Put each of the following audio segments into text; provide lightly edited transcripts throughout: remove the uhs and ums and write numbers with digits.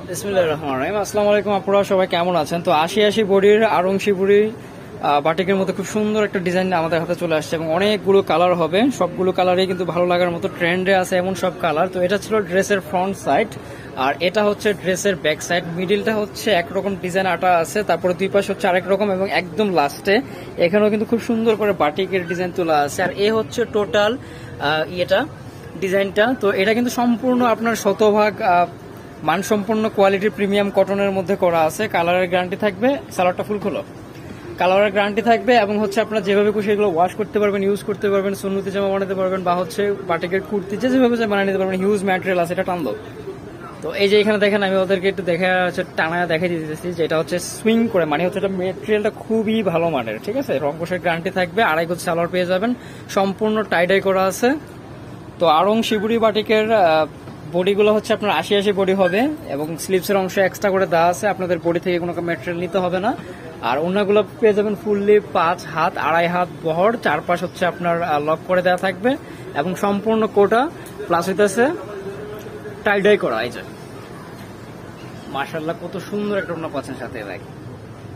বিসমিল্লাহির রহমানির রহিম। আসসালামু আলাইকুম, আপনারা সবাই কেমন আছেন? তো ৮০ বডির আড়ং শিবুরি বাটিকের মতো খুব সুন্দর একটা ডিজাইন আমাদের হাতে চলে আসছে এবং অনেকগুলো কালার হবে। সবগুলো কালারই কিন্তু ভালো লাগার মতো ট্রেন্ডে আছে এমন সব কালার। তো এটা ছিল ড্রেসের ফ্রন্ট সাইড, আর এটা হচ্ছে ড্রেসের ব্যাক সাইড। মিডিলটা হচ্ছে একরকম ডিজাইন আটা আছে, তারপরে দুই পাশে হচ্ছে আরেক রকম, এবং একদম লাস্টে এখানেও কিন্তু খুব সুন্দর করে বাটিকের ডিজাইন তোলা আছে। আর এ হচ্ছে টোটাল এটা ডিজাইনটা। তো এটা কিন্তু সম্পূর্ণ আপনার শতভাগ মানসম্পন্ন কোয়ালিটির প্রিমিয়াম কটনের মধ্যে করা আছে। কালারের গ্যারান্টি থাকবে, সালোয়ারটা ফুল খোলো, কালারের গ্যারান্টি থাকবে, এবং হচ্ছে আপনারা যেভাবে খুশি এগুলো ওয়াশ করতে পারবেন, ইউজ করতে পারবেন, সুন্নতি জামা বানাতে পারবেন, বা হচ্ছে বাটিকের কুর্তি যেভাবে বানিয়ে নিতে পারবেন। হিউজ ম্যাটেরিয়াল আছে, এটা টানলো। তো এই যে এখানে দেখেন, আমি ওদেরকে একটু দেখে টানা দেখে দিতেছি যে এটা হচ্ছে সুইং করে, মানে হচ্ছে এটা মেটেরিয়ালটা খুবই ভালো মানের, ঠিক আছে। রং কোষের গ্যারান্টি থাকবে, 2.5 গজ সালোয়ার পেয়ে যাবেন, সম্পূর্ণ টাইডাই করা আছে। তো আড়ং শিবুরি বাটিকের বডিগুলো হচ্ছে আপনার ৮০ বডি হবে, এবং স্লিভসের অংশ এক্সট্রা করে দেওয়া আছে, আপনাদের বডি থেকে কোনো ম্যাটেরিয়াল নিতে হবে না। আর ওনাগুলো পেয়ে যাবেন ফুললি 5 হাত 2.5 হাত বহর, চারপাশ হচ্ছে আপনার লক করে দেওয়া থাকবে, এবং সম্পূর্ণ কোটা প্লাস হইতেছে টাইডাই করা। এই যে মাশাআল্লাহ কত সুন্দর একটা ওনা পাচ্ছেন সাথে রাখি,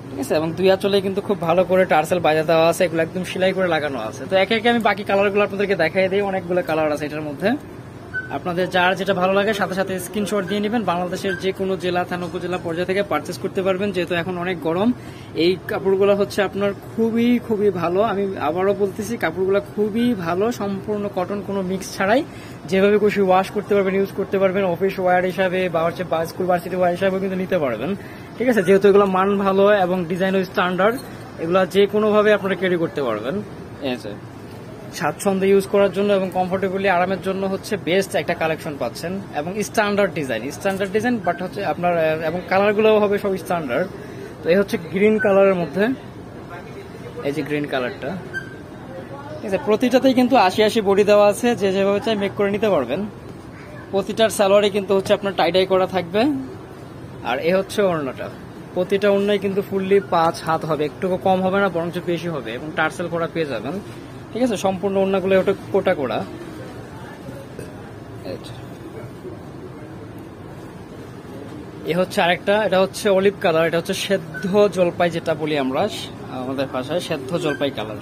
ঠিক আছে। এবং দুই আঁচলে কিন্তু খুব ভালো করে টার্সেল বাজা দেওয়া আছে, এগুলো একদম সেলাই করে লাগানো আছে। তো একে একে আমি বাকি কালারগুলো আপনাদেরকে দেখাই দিই। অনেকগুলো কালার আছে এটার মধ্যে, আপনাদের যার যেটা ভালো লাগে সাথে সাথে স্ক্রিনশট দিয়ে নেবেন। বাংলাদেশের যে কোনো জেলা, থানা, উপজেলা পর্যায়ে থেকে পারচেস করতে পারবেন, যেহেতু এখন অনেক গরম। এই কাপড়গুলো হচ্ছে আপনার খুবই খুবই ভালো, আমি আবারও বলতেছি কাপড়গুলো খুবই ভালো, সম্পূর্ণ কটন, কোনো মিক্স ছাড়াই। যেভাবে খুশি ওয়াশ করতে পারবেন, ইউজ করতে পারবেন, অফিস ওয়্যার হিসাবে বা হচ্ছে স্কুল ভার্সিটি ওয়্যার হিসাবে কিন্তু নিতে পারবেন, ঠিক আছে। যেহেতু এগুলো মান ভালো এবং ডিজাইনও স্ট্যান্ডার্ড, এগুলো যে কোনোভাবে আপনারা ক্যারি করতে পারবেন। স্বাচ্ছন্দ্যে ইউজ করার জন্য এবং কমফোর্টেবলি আরামের জন্য হচ্ছে বেস্ট একটা কালেকশন পাচ্ছেন, এবং স্ট্যান্ডার্ড ডিজাইন বাট হচ্ছে আপনার, এবং কালারগুলো হবে সব স্ট্যান্ডার্ড। তো এই হচ্ছে গ্রিন কালারের মধ্যে, এই যে গ্রিন কালারটা, ঠিক আছে। প্রতিটাতেই কিন্তু ৮০ বডি দেওয়া আছে, যে যেভাবে চাই মেক করে নিতে পারবেন। প্রতিটার সালোয়ারে কিন্তু হচ্ছে আপনার টাইডাই করা থাকবে। আর এ হচ্ছে ওড়নাটা, প্রতিটা ওড়নায় কিন্তু ফুললি 5 হাত হবে, একটুকু কম হবে না, বরঞ্চ বেশি হবে, এবং টার্সেল করা পেয়ে যাবেন, ঠিক আছে। সম্পূর্ণ ওড়নাগুলো ওটা কোটা করা। এ হচ্ছে আরেকটা, এটা হচ্ছে অলিভ কালার, এটা হচ্ছে সেদ্ধ জলপাই যেটা বলি আমরা আমাদের ভাষায়, সেদ্ধ জলপাই কালার,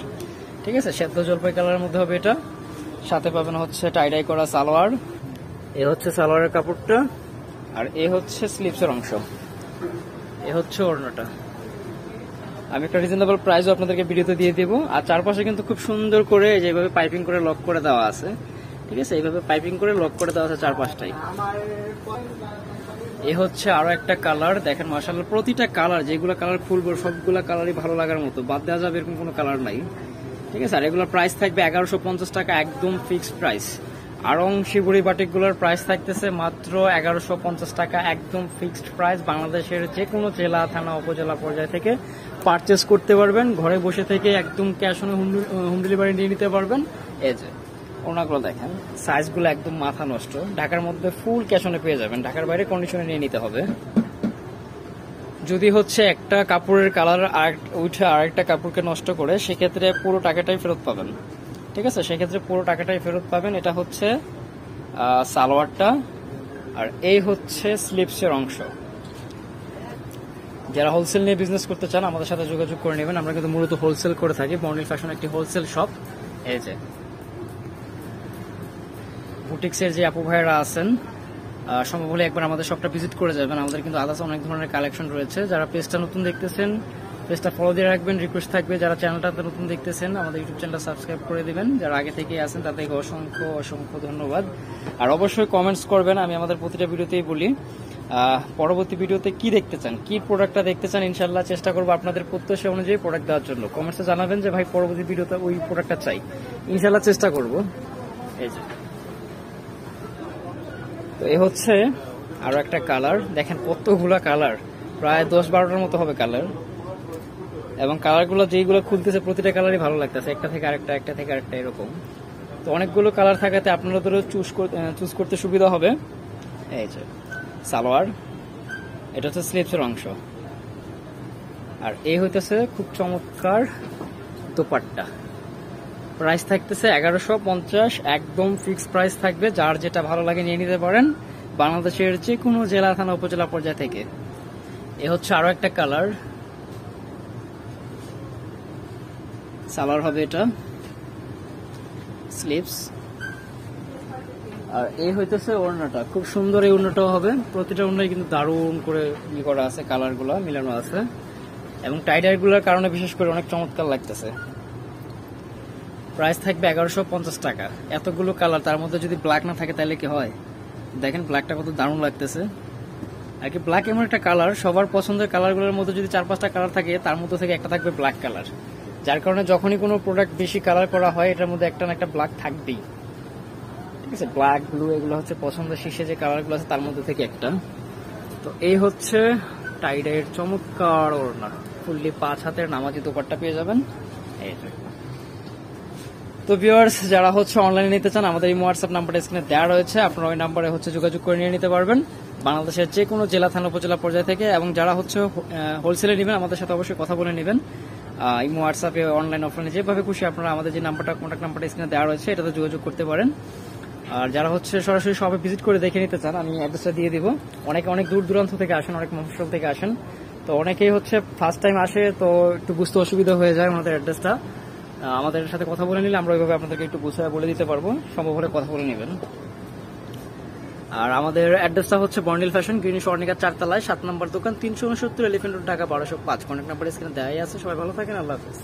ঠিক আছে। সেদ্ধ জলপাই কালারের মধ্যে হবে এটা, সাথে পাবেন হচ্ছে টাইডাই করা সালোয়ার। এ হচ্ছে সালোয়ারের কাপড়টা, আর এ হচ্ছে স্লিভসের অংশ, এ হচ্ছে ওড়নাটা। আমি একটা রিজনেবল প্রাইসও আপনাদেরকে ভিডিওতে দিয়ে দেবো। আর চারপাশে কিন্তু খুব সুন্দর করে যেভাবে পাইপিং করে লক করে দেওয়া আছে, ঠিক আছে। এইভাবে পাইপিং করে লক করে দেওয়া আছে চারপাশটাই। এ হচ্ছে আরো একটা কালার, দেখেন মাশাআল্লাহ প্রতিটা কালার, যেগুলো কালার খুলবো সবগুলো কালারই ভালো লাগার মতো, বাদ দেওয়া যাবে এরকম কোনো কালার নাই, ঠিক আছে। আর এগুলোর প্রাইস থাকবে 1150 টাকা, একদম ফিক্সড প্রাইস। আড়ং শিবুরি বাটিকগুলোর প্রাইস থাকতেছে মাত্র 1150 টাকা, একদম ফিক্সড প্রাইস। বাংলাদেশের যে কোনো জেলা, থানা, উপজেলা পর্যায় থেকে পারচেস করতে পারবেন, ঘরে বসে থেকে একদম ক্যাশ অন হোম ডেলিভারি নিয়ে নিতে পারবেন। এই যে ওনাগুলো দেখেন, সাইজগুলো একদম মাথা নষ্ট। ঢাকার মধ্যে ফুল ক্যাশ অনে পেয়ে যাবেন, ঢাকার বাইরে কন্ডিশনে নিয়ে নিতে হবে। যদি হচ্ছে একটা কাপড়ের কালার উঠে আরেকটা কাপড়কে নষ্ট করে, সেক্ষেত্রে পুরো টাকাটাই ফেরত পাবেন, ঠিক আছে। সেক্ষেত্রে পুরো টাকাটাই ফেরত পাবেন। এটা হচ্ছে সালোয়ারটা, আর এই হচ্ছে স্লিভসের অংশ। যারা হোলসেল নিয়ে বিজনেস করতে চান আমাদের সাথে যোগাযোগ করে নেবেন, আমরা কিন্তু মূলত হোলসেল করে থাকি। বর্ণিল ফ্যাশন একটি হোলসেল শপ। এই যে বুটিক্সের যে আপু ভাইয়েরা আছেন, সম্ভব হলে একবার আমাদের শপটা ভিজিট করে যাবেন। আমাদের কিন্তু আদার্স অনেক ধরনের কালেকশন রয়েছে। যারা পেজটা নতুন দেখতেছেন, পেজটা ফলো দিয়ে রাখবেন, রিকোয়েস্ট থাকবে যারা চ্যানেলটাতে নতুন দেখতেছেন আমাদের ইউটিউব চ্যানেলটা সাবস্ক্রাইব করে দিবেন। যারা আগে থেকে আছেন তাদেরকে অসংখ্য অসংখ্য ধন্যবাদ। আর অবশ্যই কমেন্টস করবেন, আমি আমাদের প্রতিটা ভিডিওতেই বলি পরবর্তী ভিডিওতে কি দেখতে চান, কি প্রোডাক্টটা দেখতে চান। ইনশাল্লাহ চেষ্টা করবো আপনাদের প্রত্যাশা অনুযায়ী প্রোডাক্ট দেওয়ার জন্য। কমেন্টসে জানাবেন যে ভাই পরবর্তী ভিডিওতে ওই প্রোডাক্টটা চাই, ইনশাল্লাহ চেষ্টা করবো। এই যে তো এই হচ্ছে আরো একটা কালার, দেখেন কতগুলা কালার, প্রায় 10-12টার মতো হবে কালার, এবং কালারগুলো যেইগুলো খুলতেছে প্রতিটা কালারই ভালো লাগতেছে, একটা থেকে আরেকটা, একটা থেকে আরেকটা এরকম। তো অনেকগুলো কালার থাকাতে আপনাদেরও চুজ করতে সুবিধা হবে। এই যে সালোয়ার, এটা হচ্ছে স্লিভসের অংশ, আর এই হইতেছে খুব চমৎকার দোপাট্টা। প্রাইস থাকতেছে 1150, একদম ফিক্সড প্রাইস থাকবে। যার যেটা ভালো লাগে নিয়ে নিতে পারেন, বাংলাদেশের যে কোনো জেলা থানা উপজেলা পর্যায় থেকে। এ হচ্ছে আরো একটা কালার, সালোয়ার হবে এটা, স্লিভস। আর এই হইতেছে ওড়নাটা, খুব সুন্দর এই ওড়নাটাও হবে। প্রতিটা ওড়নায় কিন্তু দারুণ করে ই করা আছে, কালার গুলা মিলানো আছে, এবং টাইডার গুলার কারণে বিশেষ করে অনেক চমৎকার লাগতেছে। প্রাইস থাকবে 1150 টাকা। এতগুলো কালার, তার মধ্যে যদি ব্ল্যাক না থাকে তাহলে কি হয়? দেখেন ব্ল্যাকটা কত দারুণ লাগতেছে আর কি। ব্ল্যাক এমন একটা কালার, সবার পছন্দের কালারগুলোর মধ্যে যদি 4-5টা কালার থাকে, তার মধ্যে থেকে একটা থাকবে ব্ল্যাক কালার। যার কারণে যখনই কোনো প্রোডাক্ট বেশি কালার করা হয়, এটার মধ্যে একটা না একটা ব্ল্যাক থাকবেই। ঠিক আছে, ব্ল্যাক, ব্লু এগুলো হচ্ছে পছন্দের শীর্ষে যে কালারগুলো আছে তার মধ্যে থেকে একটা। তো এই হচ্ছে টাইডাইয়ের চমৎকার ওড়না, ফুললি 5 হাতের নামাজি দোপাট্টা পেয়ে যাবেন। এই যে। তো ভিউয়ার্স, যারা হচ্ছে অনলাইনে নিতে চান, আমাদের এই হোয়াটসঅ্যাপ নাম্বারটা স্ক্রিনে দেওয়া রয়েছে, আপনারা ওই নাম্বারে হচ্ছে যোগাযোগ করে নিয়ে নিতে পারবেন বাংলাদেশের যে কোনো জেলা থানা উপজেলা পর্যায় থেকে। এবং যারা হচ্ছে হোলসেলে নেবেন, আমাদের সাথে অবশ্যই কথা বলে নেবেন। এই হোয়াটসঅ্যাপে অনলাইন অফলাইনে যেভাবে খুশি আপনারা আমাদের যে নাম্বারটা, কন্ট্যাক্ট নাম্বারটা স্ক্রিনে দেওয়া রয়েছে, এটাতে যোগাযোগ করতে পারেন। আর যারা হচ্ছে সরাসরি শপে ভিজিট করে দেখে নিতে চান, আমি অ্যাড্রেসটা দিয়ে দিব। অনেকে অনেক দূর দূরান্ত থেকে আসেন, অনেক মফস্বল থেকে আসেন, তো অনেকেই হচ্ছে ফার্স্ট টাইম আসে, তো একটু বুঝতে অসুবিধা হয়ে যায় আমাদের অ্যাড্রেসটা। আমাদের সাথে কথা বলে নিলে আমরা ওইভাবে আপনাদেরকে একটু বুঝিয়ে বলে দিতে পারবো, সম্ভব হলে কথা বলে নেবেন। আর আমাদের অ্যাড্রেসটা হচ্ছে বন্ডিল ফ্যাশন, গ্রিন স্বর্ণিকা 4 তলায় 7 নম্বর দোকান, 369 elephant road, Dhaka 1205। Contact number স্ক্রিনে দেওয়াই আছে। সবাই ভালো থাকেন, আল্লাহ হাফেজ।